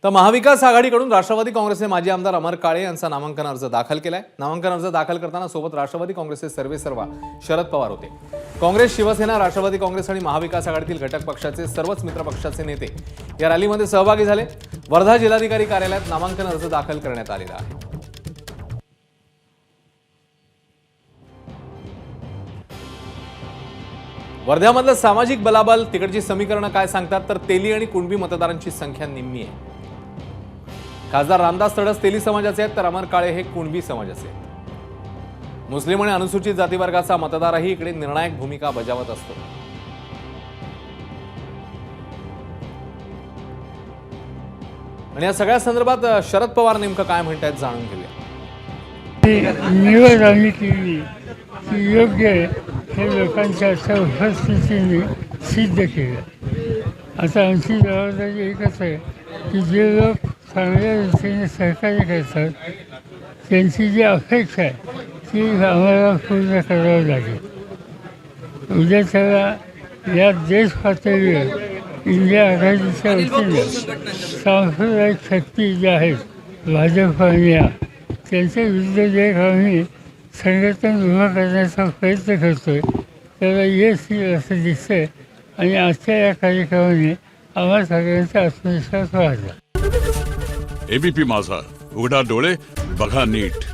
तर महाविकास आघाडीकडून राष्ट्रवादी काँग्रेसचे माजी आमदार अमर काळे यांचा नामांकन अर्ज दाखल केलाय। नामांकन अर्ज दाखल करताना सोबत राष्ट्रवादी काँग्रेसचे सर्वेसर्वा शरद पवार होते। काँग्रेस, शिवसेना, राष्ट्रवादी काँग्रेस आणि महाविकास आघाडीतील घटक पक्षाचे सर्वच मित्र पक्षाचे नेते या रॅलीमध्ये सहभागी झाले। वर्धा जिल्हाधिकारी कार्यालयात नामांकन अर्ज दाखल करण्यात आलेला आहे। वर्ध्यामधलं सामाजिक बलाबल, तिकडची समीकरणं काय सांगतात तर तेली आणि कुणबी मतदारांची संख्या निम्मी आहे। खासदार रामदास तडस तेली समाजाचे आहेत तर अमर काळे हे कुणबी समाजाचे आहेत। मुस्लिम आणि अनुसूचित जातीवर्गाचा मतदारही इकडे निर्णायक भूमिका बजावत असतो। आणि या सगळ्या संदर्भात शरद पवार नेमकं काय म्हणतात जाणून घेऊया। निवड आम्ही केली ती योग्य आहे हे लोकांच्या उपस्थितीने सिद्ध केलं। आता आमची जबाबदारी एकच आहे की जे लोक चांगल्या रीतीने सहकार्य करतात त्यांची जी अपेक्षा आहे ती आम्हाला पूर्ण करावं लागेल। उद्या त्याला या देश पातळीवर इंडिया आघाडीच्या वतीने सांप्रदायिक शक्ती ज्या आहेत भाजप आणि त्यांच्या विरुद्ध जे आम्ही संघटन उभं करण्याचा प्रयत्न करतोय त्याला यश येईल असं दिसतंय आणि आजच्या या कार्यक्रमाने आम्हा सगळ्यांचा आत्मविश्वास वाढला। एबीपी माझा, उघडा डोळे बघा नीट।